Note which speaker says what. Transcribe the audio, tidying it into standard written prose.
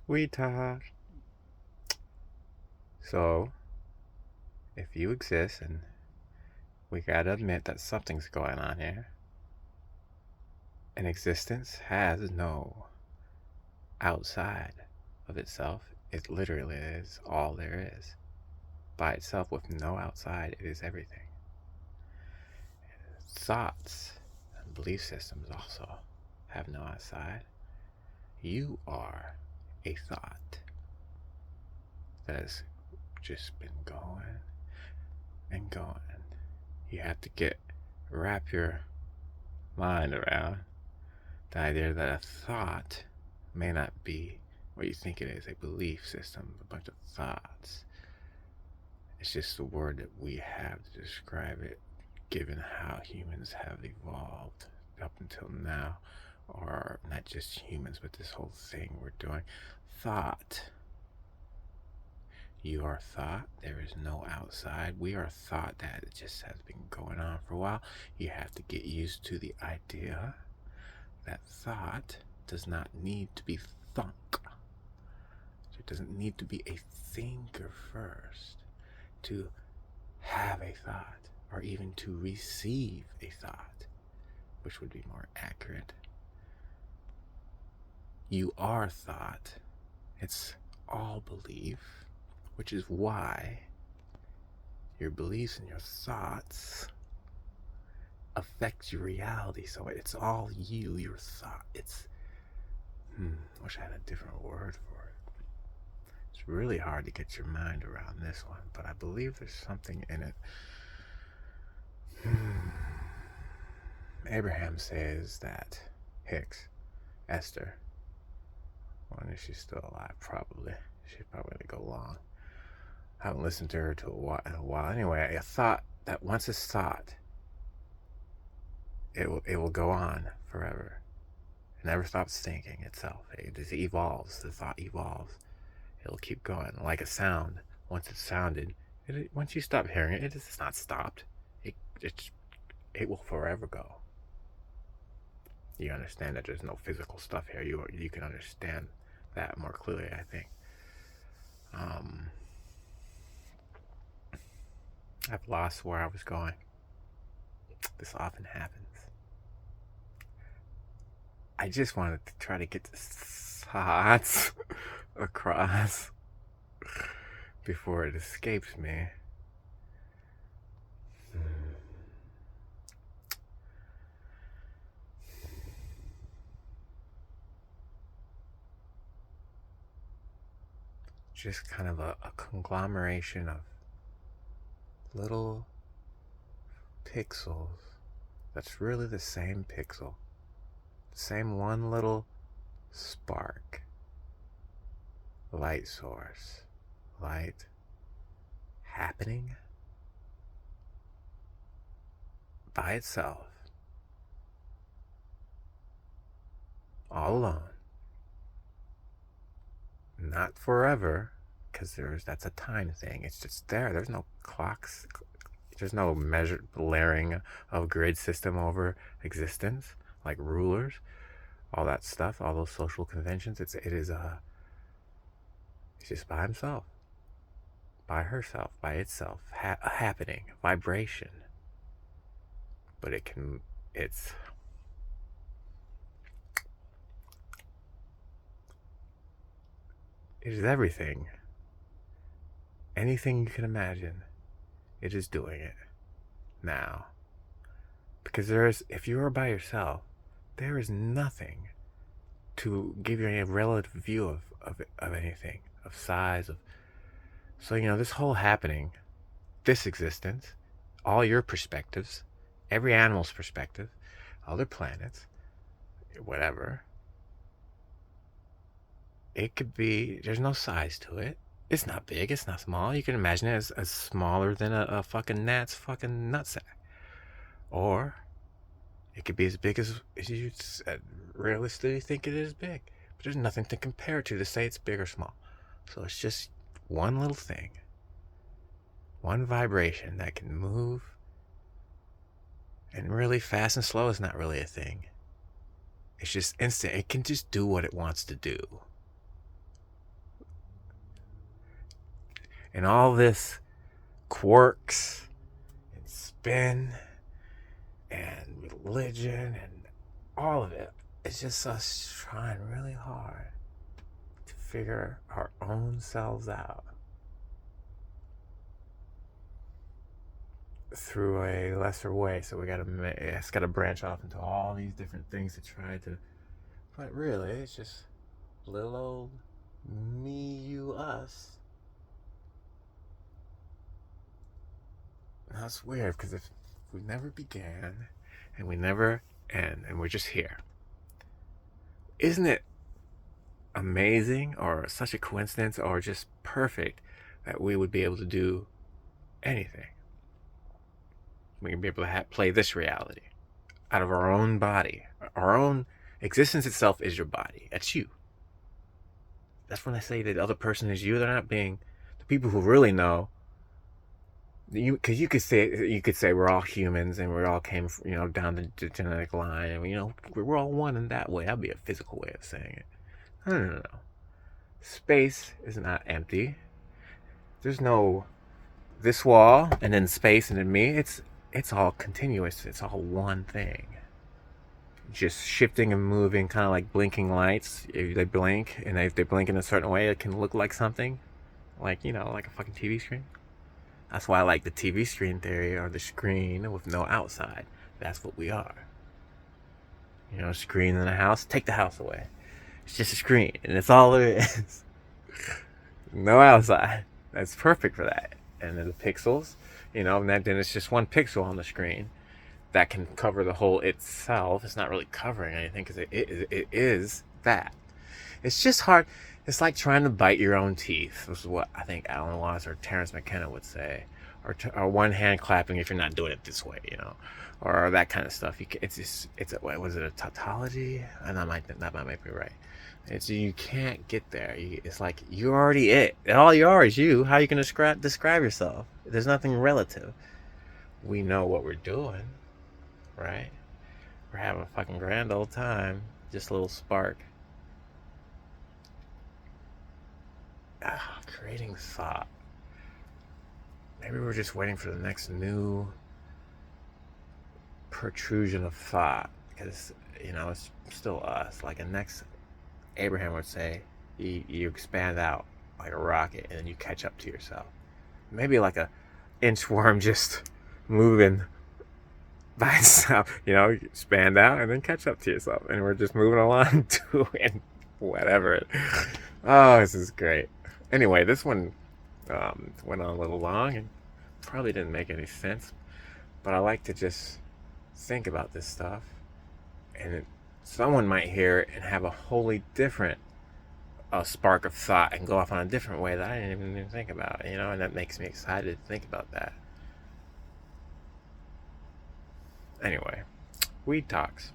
Speaker 1: Weedtalks. So, if you exist, and we gotta admit that something's going on here, and existence has no outside of itself. It literally is all there is. By itself, with no outside, it is everything. Thoughts and belief systems also have no outside. You are a thought that has just been going and going. You have to wrap your mind around the idea that a thought may not be what you think it is, a belief system, a bunch of thoughts. It's just the word that we have to describe it, given how humans have evolved up until now, or not just humans, but this whole thing we're doing. Thought. You are thought. There is no outside. We are thought that just has been going on for a while. You have to get used to the idea that thought does not need to be thunk. It doesn't need to be a thinker first to have a thought, or even to receive a thought, which would be more accurate. You are thought. It's all belief, which is why your beliefs and your thoughts affect your reality. So it's all you, your thought. Wish I had a different word for it. It's really hard to get your mind around this one, but I believe there's something in it. Abraham says that Esther, when is she still alive? Probably. She's probably gonna go long. I haven't listened to her in a while. Anyway, I thought that once it's thought, it will go on forever. It never stops thinking itself. It evolves. The thought evolves. It'll keep going. Like a sound. Once it's sounded, once you stop hearing it, it's not stopped. It will forever go. You understand that there's no physical stuff here. You can understand that more clearly, I think. I've lost where I was going. This often happens. I just wanted to try to get the thoughts across before it escapes me. Just kind of a conglomeration of little pixels that's really the same pixel. The same one little spark. Light source. Light happening by itself. All alone. Not forever, because that's a time thing. It's just there. There's no clocks. There's no measured layering of grid system over existence, like rulers, all that stuff, all those social conventions. It's just by himself, by herself, by itself, happening, vibration. But it is everything. Anything you can imagine, it is doing it now. Because if you are by yourself, there is nothing to give you any relative view of anything, of size, so this whole happening, this existence, all your perspectives, every animal's perspective, other planets, whatever, it could be, there's no size to it. It's not big, it's not small. You can imagine it as smaller than a fucking gnat's fucking nutsack. Or it could be as big as you realistically think it is big. But there's nothing to compare to say it's big or small. So it's just one little thing. One vibration that can move. And really fast and slow is not really a thing. It's just instant. It can just do what it wants to do. And all this quirks and spin and religion and all of it, it's just us trying really hard to figure our own selves out through a lesser way. So it's gotta branch off into all these different things to try to, but really it's just little old me, you, us. And that's weird, because if we never began and we never end and we're just here, isn't it amazing or such a coincidence or just perfect that we would be able to do anything? We can be able to play this reality out of our own body. Our own existence itself is your body. That's you. That's when I say that the other person is you. They're not being the people who really know. Because you could say we're all humans and we all came, down the genetic line, and we're all one in that way. That'd be a physical way of saying it. No. Space is not empty. There's no this wall and then space and then me. It's all continuous. It's all one thing. Just shifting and moving, kind of like blinking lights. If they blink, and if they blink in a certain way, it can look like something, like like a fucking TV screen. That's why I like the TV screen theory, or the screen with no outside. That's what we are. Screen in a house. Take the house away. It's just a screen, and that's all there is. No outside. That's perfect for that. And then the pixels, and then it's just one pixel on the screen that can cover the whole itself. It's not really covering anything, because it is that. It's just hard. It's like trying to bite your own teeth. This is what I think Alan Watts or Terrence McKenna would say. Or one hand clapping if you're not doing it this way, or that kind of stuff. Was it a tautology? And that might be right. You can't get there. It's like you're already it. And all you are is you. How are you going to describe yourself? There's nothing relative. We know what we're doing, right? We're having a fucking grand old time. Just a little spark. Creating thought. Maybe we're just waiting for the next new protrusion of thought, because it's still us. Like a next, Abraham would say, you expand out like a rocket, and then you catch up to yourself. Maybe like a inchworm just moving by itself. Expand out and then catch up to yourself, and we're just moving along doing whatever. Oh, this is great. Anyway, this one went on a little long and probably didn't make any sense, but I like to just think about this stuff, and someone might hear it and have a wholly different spark of thought and go off on a different way that I didn't even think about, and that makes me excited to think about that. Anyway, Weedtalks.